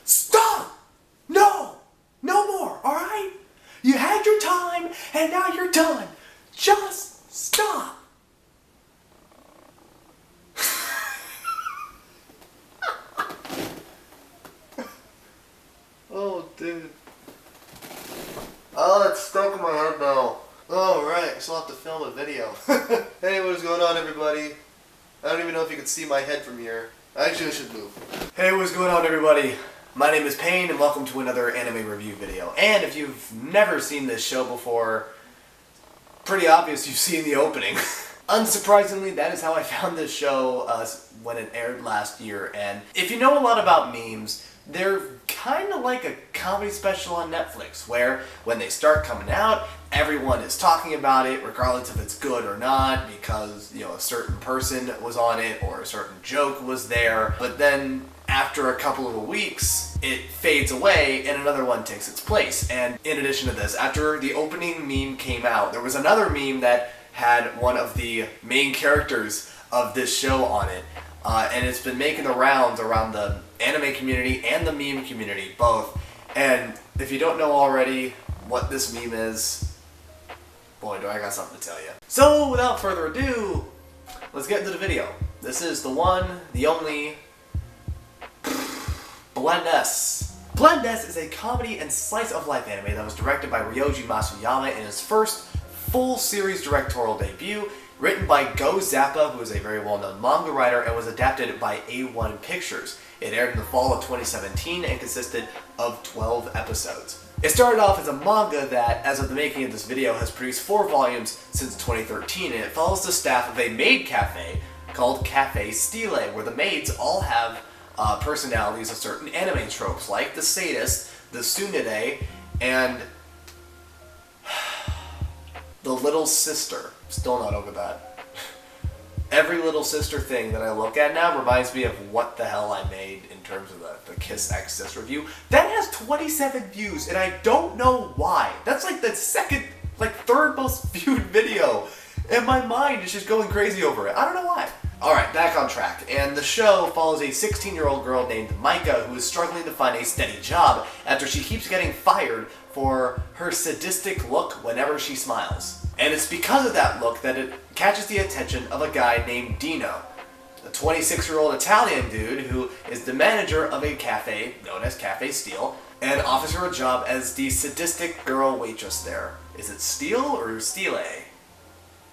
Stop! No! No more, alright? You had your time, and now you're done. Just stop! Oh, dude. Oh, it's stuck in my head now. Oh, right. I still have to film a video. Hey, what is going on, everybody? I don't even know if you can see my head from here. Actually, I should move. Hey, what's going on, everybody? My name is Payne, and welcome to another anime review video. And if you've never seen this show before, pretty obvious you've seen the opening. Unsurprisingly, that is how I found this show when it aired last year. And if you know a lot about memes, they're kind of like a comedy special on Netflix, where when they start coming out, everyone is talking about it, regardless if it's good or not, because, you know, a certain person was on it or a certain joke was there. But then after a couple of weeks, it fades away and another one takes its place. And in addition to this, after the opening meme came out, there was another meme that had one of the main characters of this show on it. And it's been making the rounds around the anime community and the meme community, both. And if you don't know already what this meme is, boy, do I got something to tell you. So, without further ado, let's get into the video. This is the one, the only, Blend S. Blend S is a comedy and slice-of-life anime that was directed by Ryoji Masuyama in his first full series directorial debut, written by Gou Zappa, who is a very well-known manga writer, and was adapted by A1 Pictures. It aired in the fall of 2017 and consisted of 12 episodes. It started off as a manga that, as of the making of this video, has produced 4 volumes since 2013, and it follows the staff of a maid cafe called Cafe Stile, where the maids all have personalities of certain anime tropes, like the sadist, the tsundere, and the little sister. Still not over that. Every little sister thing that I look at now reminds me of what the hell I made in terms of the Kiss X Sis review. That has 27 views, and I don't know why. That's like the third most viewed video. And my mind is just going crazy over it. I don't know why. Alright, back on track. And the show follows a 16-year-old girl named Micah who is struggling to find a steady job after she keeps getting fired for her sadistic look whenever she smiles. And it's because of that look that it catches the attention of a guy named Dino, a 26-year-old Italian dude who is the manager of a cafe known as Cafe Stile, and offers her a job as the sadistic girl waitress there. Is it Stile or Stile?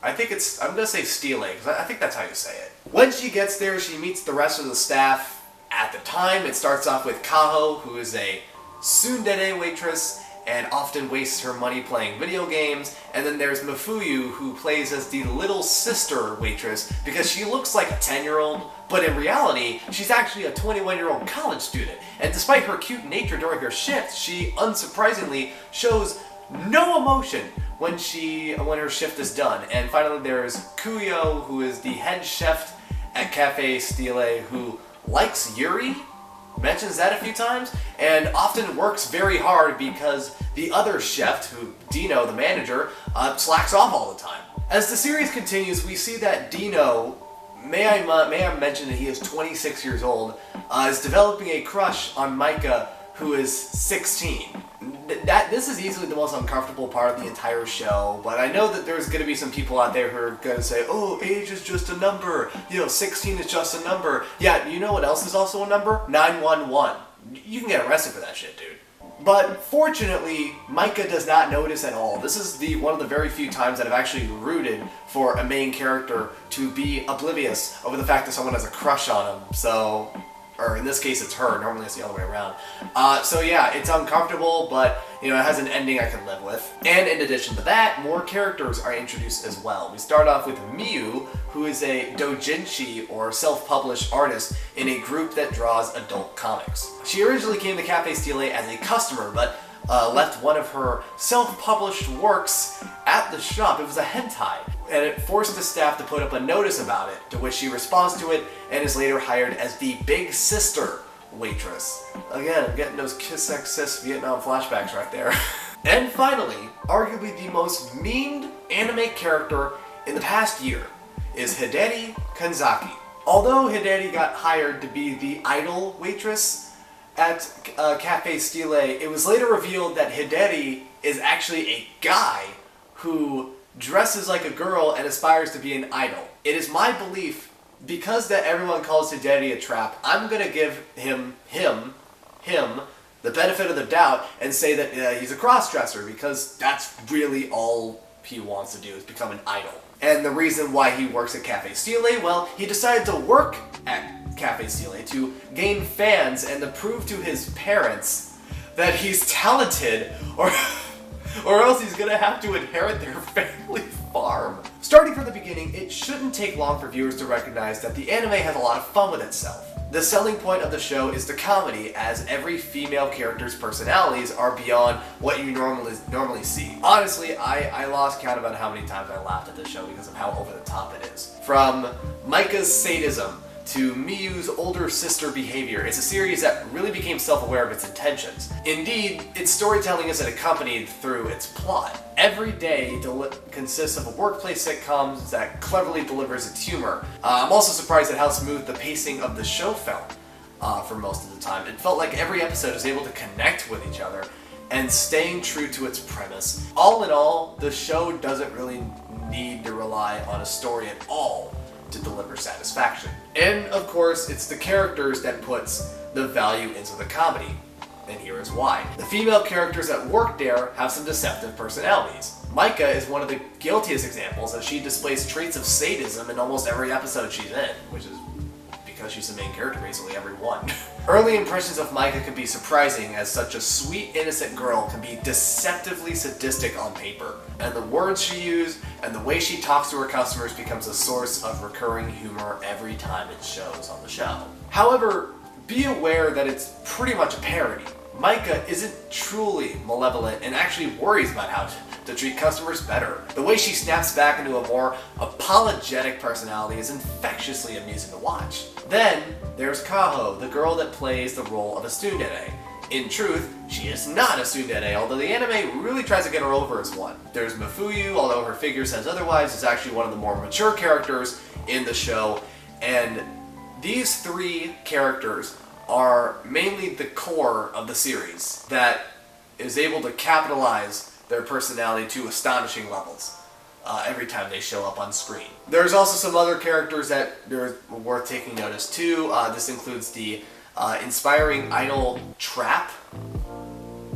I'm gonna say Stile, because I think that's how you say it. When she gets there, she meets the rest of the staff. At the time, it starts off with Kaho, who is a tsundere waitress, and often wastes her money playing video games. And then there's Mafuyu, who plays as the little sister waitress because she looks like a 10-year-old, but in reality, she's actually a 21-year-old college student. And despite her cute nature during her shift, she unsurprisingly shows no emotion when her shift is done. And finally, there's Cuyo, who is the head chef at Cafe Stile, who likes Yuri, mentions that a few times, and often works very hard because the other chef, Dino, the manager, slacks off all the time. As the series continues, we see that Dino, may I mention that he is 26 years old, is developing a crush on Micah, who is 16. This is easily the most uncomfortable part of the entire show, but I know that there's going to be some people out there who are going to say, oh, age is just a number, 16 is just a number. Yeah, you know what else is also a number? 911. You can get arrested for that shit, dude. But fortunately, Micah does not notice at all. This is one of the very few times that I've actually rooted for a main character to be oblivious over the fact that someone has a crush on him, or in this case it's her, normally it's the other way around. So yeah, it's uncomfortable, but it has an ending I can live with. And in addition to that, more characters are introduced as well. We start off with Miyu, who is a doujinshi, or self-published artist, in a group that draws adult comics. She originally came to Cafe Stile as a customer, but left one of her self-published works at the shop. It was a hentai, and it forced the staff to put up a notice about it, to which she responds to it and is later hired as the big sister waitress. Again, I'm getting those Kiss X Sis Vietnam flashbacks right there. And finally, arguably the most memed anime character in the past year is Hideri Kanzaki. Although Hideri got hired to be the idol waitress at Cafe Stile, it was later revealed that Hideri is actually a guy who dresses like a girl and aspires to be an idol. It is my belief, because that everyone calls Hideri a trap, I'm going to give him the benefit of the doubt and say that he's a cross-dresser, because that's really all he wants to do, is become an idol. And the reason why he works at Cafe Stile, well, he decided to work at Cafe Stile to gain fans and to prove to his parents that he's talented, or else he's gonna have to inherit their family farm. Starting from the beginning, it shouldn't take long for viewers to recognize that the anime has a lot of fun with itself. The selling point of the show is the comedy, as every female character's personalities are beyond what you normally see. Honestly, I lost count about how many times I laughed at this show because of how over the top it is. From Micah's sadism to Miyu's older sister behavior, it's a series that really became self-aware of its intentions. Indeed, its storytelling isn't accompanied through its plot. Every day consists of a workplace sitcom that cleverly delivers its humor. I'm also surprised at how smooth the pacing of the show felt for most of the time. It felt like every episode was able to connect with each other and staying true to its premise. All in all, the show doesn't really need to rely on a story at all to deliver satisfaction. And of course, it's the characters that puts the value into the comedy. And here is why. The female characters that work there have some deceptive personalities. Micah is one of the guiltiest examples, as she displays traits of sadism in almost every episode she's in, which is because she's the main character basically every one. Early impressions of Micah can be surprising, as such a sweet, innocent girl can be deceptively sadistic on paper. And the words she uses and the way she talks to her customers becomes a source of recurring humor every time it shows on the show. However, be aware that it's pretty much a parody. Micah isn't truly malevolent and actually worries about how to treat customers better. The way she snaps back into a more apologetic personality is infectiously amusing to watch. Then there's Kaho, the girl that plays the role of a tsundere. In truth, she is not a tsundere, although the anime really tries to get her over as one. There's Mifuyu, although her figure says otherwise, is actually one of the more mature characters in the show, and these three characters are mainly the core of the series that is able to capitalize their personality to astonishing levels every time they show up on screen. There's also some other characters that are worth taking notice too. This includes the inspiring idol Trap.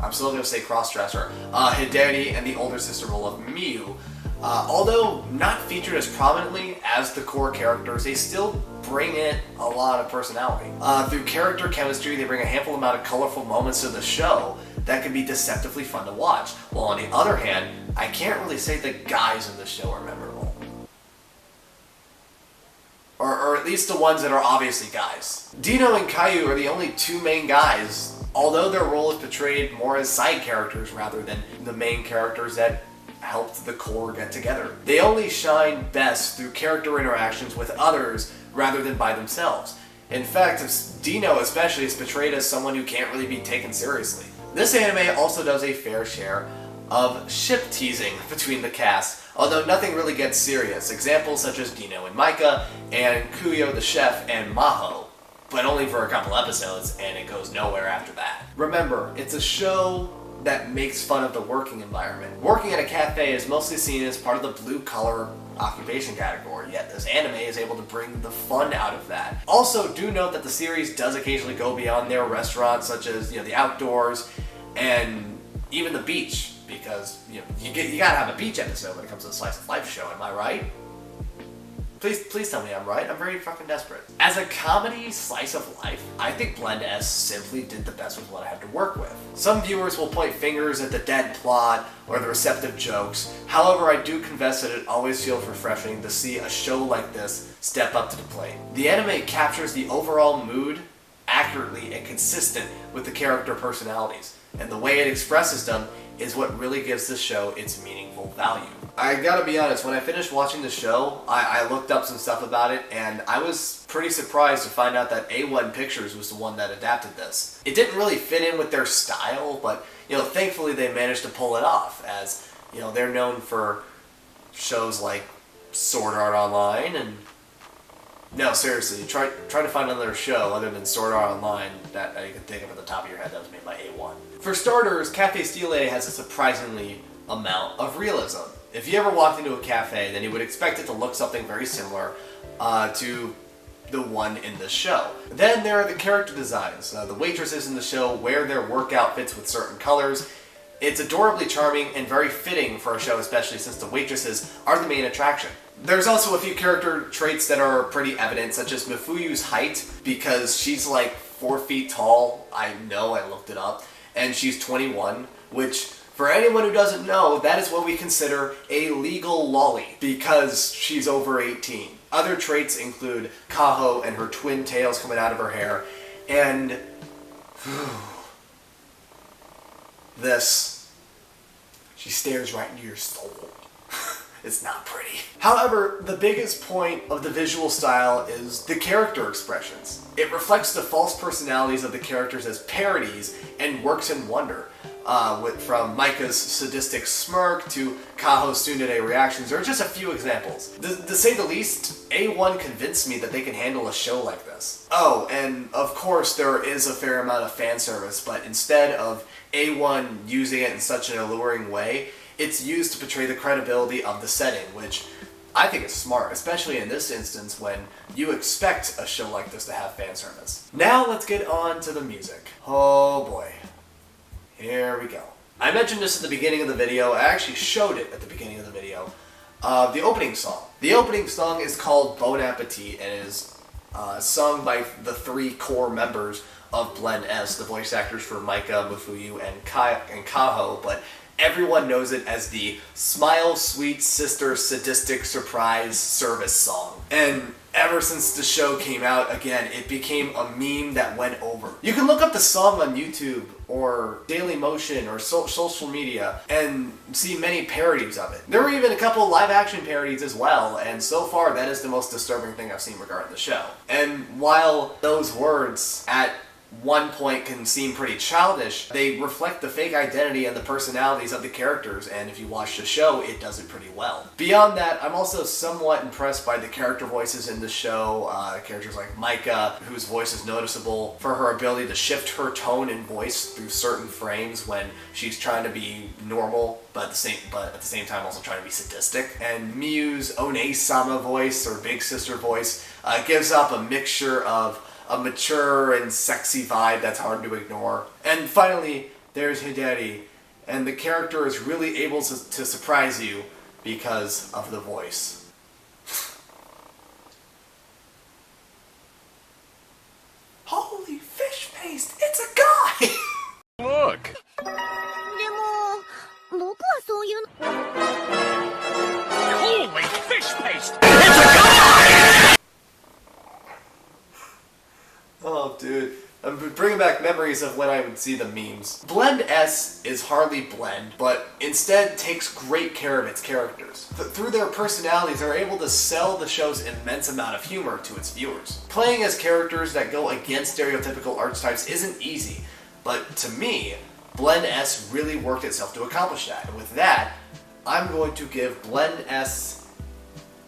I'm still going to say crossdresser. Hideri, and the older sister role of Miyu. Although not featured as prominently as the core characters, they still bring in a lot of personality. Through character chemistry, they bring a handful amount of colorful moments to the show that can be deceptively fun to watch. While on the other hand, I can't really say the guys in the show are memorable. Or at least the ones that are obviously guys. Dino and Cuyo are the only two main guys, although their role is portrayed more as side characters rather than the main characters that helped the core get together. They only shine best through character interactions with others rather than by themselves. In fact, Dino especially is portrayed as someone who can't really be taken seriously. This anime also does a fair share of ship teasing between the cast, although nothing really gets serious. Examples such as Dino and Micah, and Cuyo the chef and Maho, but only for a couple episodes, and it goes nowhere after that. Remember, it's a show that makes fun of the working environment. Working at a cafe is mostly seen as part of the blue-collar occupation category, yet this anime is able to bring the fun out of that. Also, do note that the series does occasionally go beyond their restaurants, such as the outdoors and even the beach, because you gotta have a beach episode when it comes to the slice of life show. Am I right? Please tell me I'm right. I'm very fucking desperate. As a comedy slice of life, I think Blend S simply did the best with what I had to work with. Some viewers will point fingers at the dead plot or the receptive jokes. However, I do confess that it always feels refreshing to see a show like this step up to the plate. The anime captures the overall mood accurately and consistent with the character personalities, and the way it expresses them is what really gives the show its meaningful value. I gotta be honest, when I finished watching the show, I looked up some stuff about it, and I was pretty surprised to find out that A1 Pictures was the one that adapted this. It didn't really fit in with their style, but thankfully they managed to pull it off, as they're known for shows like Sword Art Online, and no, seriously, try to find another show other than Sword Art Online that you can think of at the top of your head that was made by A1. For starters, Cafe Stile has a surprisingly amount of realism. If you ever walked into a cafe, then you would expect it to look something very similar to the one in the show. Then there are the character designs. The waitresses in the show wear their work outfits with certain colors. It's adorably charming and very fitting for a show, especially since the waitresses are the main attraction. There's also a few character traits that are pretty evident, such as Mifuyu's height, because she's like 4 feet tall. I know, I looked it up. And she's 21, which, for anyone who doesn't know, that is what we consider a legal lolly, because she's over 18. Other traits include Kaho and her twin tails coming out of her hair, and this. She stares right into your soul. It's not pretty. However, the biggest point of the visual style is the character expressions. It reflects the false personalities of the characters as parodies and works in wonder. From Micah's sadistic smirk to Kaho's tsundere reactions are just a few examples. To say the least, A1 convinced me that they can handle a show like this. Oh, and of course there is a fair amount of fan service, but instead of A1 using it in such an alluring way, it's used to portray the credibility of the setting, which I think is smart, especially in this instance when you expect a show like this to have fan service. Now let's get on to the music. Oh boy. Here we go. I mentioned this at the beginning of the video. I actually showed it at the beginning of the video. The opening song. The opening song is called Bon Appetit and is sung by the 3 core members of Blend S, the voice actors for Micah, Mifuyu, and Kaho, but everyone knows it as the Smile Sweet Sister Sadistic Surprise Service song. And ever since the show came out, again, it became a meme that went over. You can look up the song on YouTube or Dailymotion or social media and see many parodies of it. There were even a couple live-action parodies as well, and so far that is the most disturbing thing I've seen regarding the show. And while those words at one point can seem pretty childish, they reflect the fake identity and the personalities of the characters, and if you watch the show, it does it pretty well. Beyond that, I'm also somewhat impressed by the character voices in the show. Characters like Micah, whose voice is noticeable for her ability to shift her tone and voice through certain frames when she's trying to be normal, but at the same time also trying to be sadistic. And Miyu's One-sama voice, or Big Sister voice, gives up a mixture of a mature and sexy vibe that's hard to ignore. And finally, there's Hideri, and the character is really able to surprise you because of the voice. Holy fish paste, it's a guy! Look! Holy fish paste! It's a guy! Oh, dude. I'm bringing back memories of when I would see the memes. Blend S is hardly Blend, but instead takes great care of its characters. Through their personalities, they're able to sell the show's immense amount of humor to its viewers. Playing as characters that go against stereotypical archetypes isn't easy, but to me, Blend S really worked itself to accomplish that. And with that, I'm going to give Blend S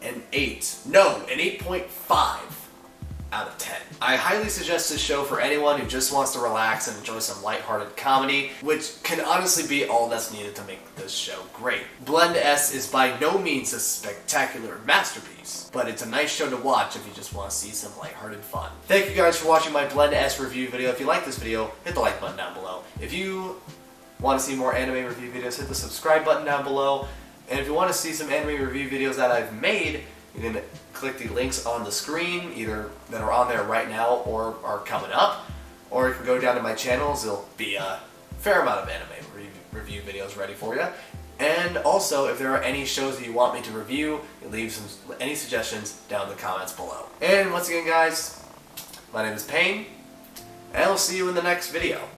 an 8.5 out of 10. I highly suggest this show for anyone who just wants to relax and enjoy some lighthearted comedy, which can honestly be all that's needed to make this show great. Blend S is by no means a spectacular masterpiece, but it's a nice show to watch if you just want to see some lighthearted fun. Thank you guys for watching my Blend S review video. If you like this video, hit the like button down below. If you want to see more anime review videos, hit the subscribe button down below. And if you want to see some anime review videos that I've made, you can click the links on the screen, either that are on there right now or are coming up, or you can go down to my channels. There'll be a fair amount of anime review videos ready for you. And also, if there are any shows that you want me to review, you leave any suggestions down in the comments below. And once again, guys, my name is Payne, and I'll see you in the next video.